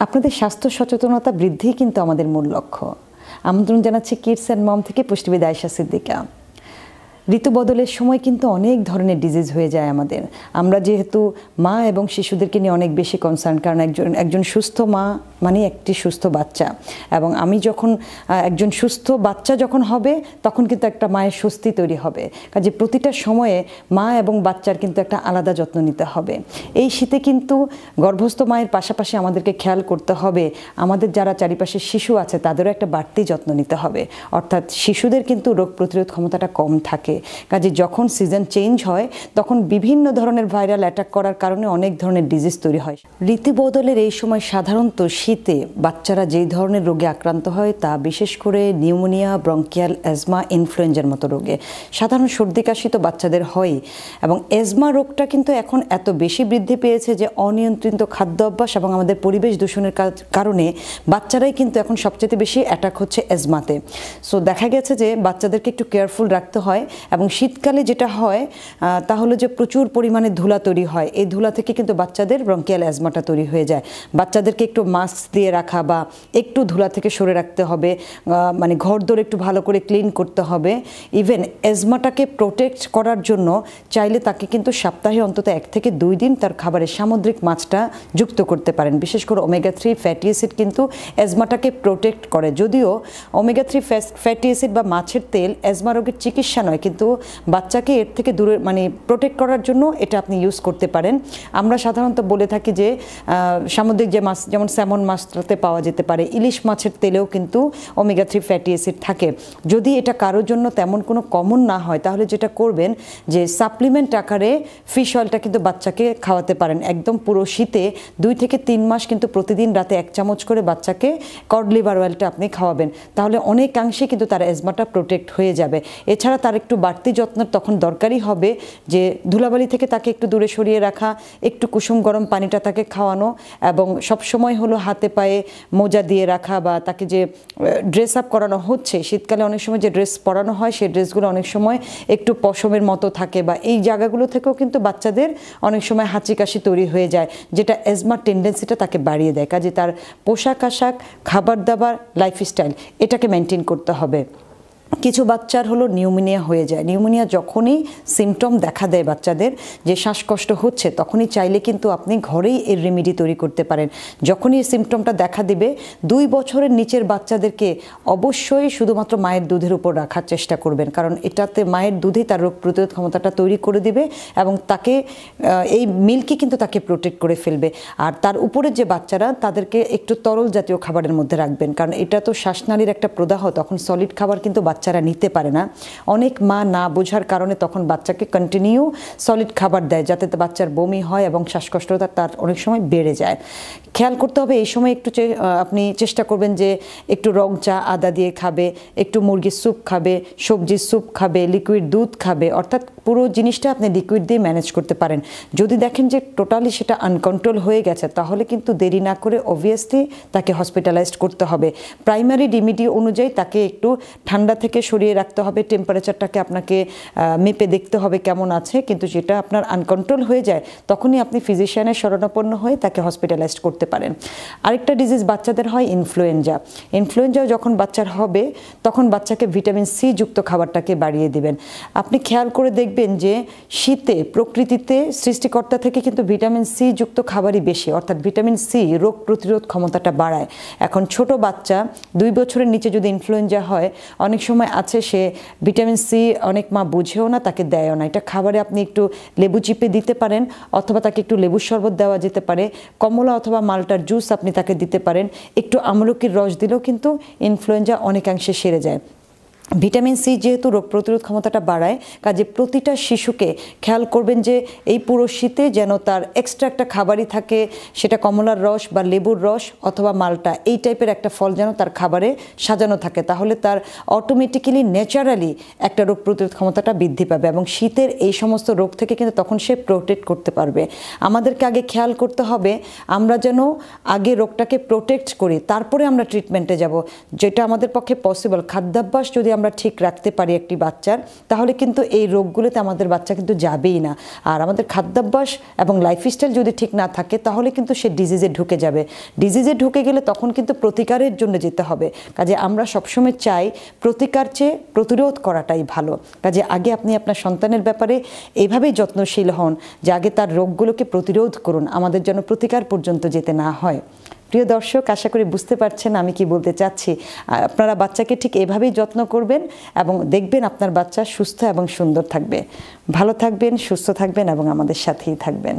আপনাদের স্বাস্থ্য সচেতনতা বৃদ্ধি কিন্তু আমাদের মূল লক্ষ্য। আমন্ত্রণ জানাচ্ছি কিডস অ্যান্ড মম থেকে পুষ্টিবিদ আয়েশা সিদ্দিকা। ঋতু বদলের সময় কিন্তু অনেক ধরনের ডিজিজ হয়ে যায় আমাদের। আমরা যেহেতু মা এবং শিশুদেরকে নিয়ে অনেক বেশি কনসার্ন, কারণ একজন সুস্থ মা মানে একটি সুস্থ বাচ্চা, এবং আমি যখন একজন সুস্থ বাচ্চা যখন হবে তখন কিন্তু একটা মায়ের স্বস্তি তৈরি হবে। কাজে প্রতিটা সময়ে মা এবং বাচ্চার কিন্তু একটা আলাদা যত্ন নিতে হবে। এই শীতে কিন্তু গর্ভস্থ মায়ের পাশাপাশি আমাদেরকে খেয়াল করতে হবে আমাদের যারা চারিপাশে শিশু আছে তাদেরও একটা বাড়তি যত্ন নিতে হবে। অর্থাৎ শিশুদের কিন্তু রোগ প্রতিরোধ ক্ষমতাটা কম থাকে। কাজে যখন সিজন চেঞ্জ হয় তখন বিভিন্ন ধরনের ভাইরাল অ্যাটাক করার কারণে অনেক ধরনের ডিজিজ তৈরি হয়। ঋতু বদলের এই সময় সাধারণত শীতে বাচ্চারা যেই ধরনের রোগে আক্রান্ত হয় তা বিশেষ করে নিউমোনিয়া, ব্রঙ্কিয়াল অ্যাজমা, ইনফ্লুয়েঞ্জার মতো রোগে। সাধারণ সর্দি কাশি তো বাচ্চাদের হয়, এবং অ্যাজমা রোগটা কিন্তু এখন এত বেশি বৃদ্ধি পেয়েছে যে অনিয়ন্ত্রিত খাদ্য অভ্যাস এবং আমাদের পরিবেশ দূষণের কারণে বাচ্চারাই কিন্তু এখন সবচেয়ে বেশি অ্যাটাক হচ্ছে অ্যাজমাতে। সো দেখা গেছে যে বাচ্চাদেরকে একটু কেয়ারফুল রাখতে হয়। এবং শীতকালে যেটা হয় তা হলো যে প্রচুর পরিমাণে ধুলা তৈরি হয়। এই ধুলা থেকে কিন্তু বাচ্চাদের ব্রঙ্কিয়াল অ্যাজমাটা তৈরি হয়ে যায়। বাচ্চাদেরকে একটু মাস্ক দিয়ে রাখা বা একটু ধুলা থেকে সরে রাখতে হবে, মানে ঘরদোর একটু ভালো করে ক্লিন করতে হবে। ইভেন অ্যাজমাটাকে প্রোটেক্ট করার জন্য চাইলে তাকে কিন্তু সপ্তাহে অন্তত 1 থেকে 2 দিন তার খাবারে সামুদ্রিক মাছটা যুক্ত করতে পারেন। বিশেষ করে ওমেগা 3 ফ্যাটি অ্যাসিড কিন্তু অ্যাজমাটাকে প্রোটেক্ট করে। যদিও ওমেগা 3 ফ্যাটি অ্যাসিড বা মাছের তেল অ্যাজমা রোগের চিকিৎসা নয়, কিন্তু বাচ্চাকে এর থেকে দূরে মানে প্রোটেক্ট করার জন্য এটা আপনি ইউজ করতে পারেন। আমরা সাধারণত বলে থাকি যে সামুদ্রিক যে মাছ যেমন স্যামন মাছটাতে পাওয়া যেতে পারে, ইলিশ মাছের তেলেও কিন্তু ওমেগা 3 ফ্যাটি অ্যাসিড থাকে। যদি এটা কারোর জন্য তেমন কোনো কমন না হয় তাহলে যেটা করবেন যে সাপ্লিমেন্ট আকারে ফিশ অয়েলটা কিন্তু বাচ্চাকে খাওয়াতে পারেন। একদম পুরো শীতে 2 থেকে 3 মাস কিন্তু প্রতিদিন রাতে 1 চামচ করে বাচ্চাকে কড লিভার অয়েলটা আপনি খাওয়াবেন। তাহলে অনেকাংশে কিন্তু তার অ্যাজমাটা প্রোটেক্ট হয়ে যাবে। এছাড়া তার একটু বাড়তি যত্ন তখন দরকারই হবে যে ধুলাবালি থেকে তাকে একটু দূরে সরিয়ে রাখা, একটু কুসুম গরম পানিটা তাকে খাওয়ানো, এবং সবসময় হলো হাতে পায়ে মোজা দিয়ে রাখা, বা তাকে যে ড্রেস আপ করানো হচ্ছে, শীতকালে অনেক সময় যে ড্রেস পরানো হয় সেই ড্রেসগুলো অনেক সময় একটু পশমের মতো থাকে, বা এই জায়গাগুলো থেকেও কিন্তু বাচ্চাদের অনেক সময় হাঁচি কাশি তৈরি হয়ে যায়, যেটা অ্যাজমার টেন্ডেন্সিটা তাকে বাড়িয়ে দেয়। কাজে তার পোশাক আশাক, খাবার দাবার, লাইফস্টাইল এটাকে মেনটেন করতে হবে। কিছু বাচ্চার হলো নিউমোনিয়া হয়ে যায়। নিউমোনিয়া যখনই সিমটম দেখা দেয় বাচ্চাদের যে শ্বাসকষ্ট হচ্ছে, তখনই চাইলে কিন্তু আপনি ঘরেই এর রেমেডি তৈরি করতে পারেন। যখনই এই সিমটমটা দেখা দিবে 2 বছরের নিচের বাচ্চাদেরকে অবশ্যই শুধুমাত্র মায়ের দুধের উপর রাখার চেষ্টা করবেন, কারণ এটাতে মায়ের দুধেই তার রোগ প্রতিরোধ ক্ষমতাটা তৈরি করে দিবে এবং তাকে এই মিল্কই কিন্তু তাকে প্রোটেক্ট করে ফেলবে। আর তার উপরে যে বাচ্চারা তাদেরকে একটু তরল জাতীয় খাবারের মধ্যে রাখবেন, কারণ এটা তো শ্বাসনালীর একটা প্রদাহ, তখন সলিড খাবার কিন্তু বাচ্চারা নিতে পারে না। অনেক মা না বোঝার কারণে তখন বাচ্চাকে কন্টিনিউ সলিড খাবার দেয়, যাতে বাচ্চার বমি হয় এবং শ্বাসকষ্টতা তার অনেক সময় বেড়ে যায়। খেয়াল করতে হবে এই সময় একটু আপনি চেষ্টা করবেন যে একটু রং চা আদা দিয়ে খাবে, একটু মুরগির স্যুপ খাবে, সবজির স্যুপ খাবে, লিকুইড দুধ খাবে, অর্থাৎ পুরো জিনিসটা আপনি লিকুইড দিয়ে ম্যানেজ করতে পারেন। যদি দেখেন যে টোটালি সেটা আনকন্ট্রোল হয়ে গেছে তাহলে কিন্তু দেরি না করে অবভিয়াসলি তাকে হসপিটালাইজড করতে হবে। প্রাইমারি রেমেডি অনুযায়ী তাকে একটু ঠান্ডা থেকে সরিয়ে রাখতে হবে, টেম্পারেচারটাকে আপনাকে মেপে দেখতে হবে কেমন আছে। কিন্তু যেটা আপনার আনকন্ট্রোল হয়ে যায় তখনই আপনি ফিজিশিয়ানের শরণাপন্ন হয়ে তাকে হসপিটালাইজড করতে পারেন। আরেকটা ডিজিজ বাচ্চাদের হয় ইনফ্লুয়েঞ্জা। ইনফ্লুয়েঞ্জা যখন বাচ্চার হবে তখন বাচ্চাকে ভিটামিন সি যুক্ত খাবারটাকে বাড়িয়ে দিবেন। আপনি খেয়াল করে দেখবেন যে শীতে প্রকৃতিতে সৃষ্টিকর্তা থেকে কিন্তু ভিটামিন সি যুক্ত খাবারই বেশি, অর্থাৎ ভিটামিন সি রোগ প্রতিরোধ ক্ষমতাটা বাড়ায়। এখন ছোট বাচ্চা 2 বছরের নিচে যদি ইনফ্লুয়েঞ্জা হয়, অনেক সময় আছে সে ভিটামিন সি অনেক মা বুঝেও না, তাকে দেয়ও না। এটা খাবারে আপনি একটু লেবু চিপে দিতে পারেন, অথবা তাকে একটু লেবুর শরবত দেওয়া যেতে পারে, কমলা অথবা মালটার জুস আপনি তাকে দিতে পারেন, একটু আমলকির রস দিলেও কিন্তু ইনফ্লুয়েঞ্জা অনেকাংশে সেরে যায়। ভিটামিন সি যেহেতু রোগ প্রতিরোধ ক্ষমতাটা বাড়ায়, কাজে প্রতিটা শিশুকে খেয়াল করবেন যে এই পুরো শীতে যেন তার এক্সট্রা একটা খাবারই থাকে, সেটা কমলার রস বা লেবুর রস অথবা মালটা, এই টাইপের একটা ফল যেন তার খাবারে সাজানো থাকে। তাহলে তার অটোমেটিক্যালি ন্যাচারালি একটা রোগ প্রতিরোধ ক্ষমতাটা বৃদ্ধি পাবে এবং শীতের এই সমস্ত রোগ থেকে কিন্তু তখন সে প্রোটেক্ট করতে পারবে। আমাদেরকে আগে খেয়াল করতে হবে আমরা যেন আগে রোগটাকে প্রোটেক্ট করি, তারপরে আমরা ট্রিটমেন্টে যাব, যেটা আমাদের পক্ষে পসিবল। খাদ্যাভ্যাস যদি আমরা ঠিক রাখতে পারি একটি বাচ্চার, তাহলে কিন্তু এই রোগগুলোতে আমাদের বাচ্চা কিন্তু যাবেই না। আর আমাদের খাদ্যাভ্যাস এবং লাইফস্টাইল যদি ঠিক না থাকে তাহলে কিন্তু সে ডিজিজে ঢুকে যাবে। ডিজিজে ঢুকে গেলে তখন কিন্তু প্রতিকারের জন্য যেতে হবে। কাজে আমরা সবসময় চাই প্রতিকার চেয়ে প্রতিরোধ করাটাই ভালো। কাজে আগে আপনি আপনার সন্তানের ব্যাপারে এইভাবেই যত্নশীল হন যে আগে তার রোগগুলোকে প্রতিরোধ করুন, আমাদের যেন প্রতিকার পর্যন্ত যেতে না হয়। প্রিয় দর্শক, আশা করি বুঝতে পারছেন আমি কি বলতে চাচ্ছি। আপনারা বাচ্চাকে ঠিক এভাবেই যত্ন করবেন এবং দেখবেন আপনার বাচ্চা সুস্থ এবং সুন্দর থাকবে। ভালো থাকবেন, সুস্থ থাকবেন এবং আমাদের সাথেই থাকবেন।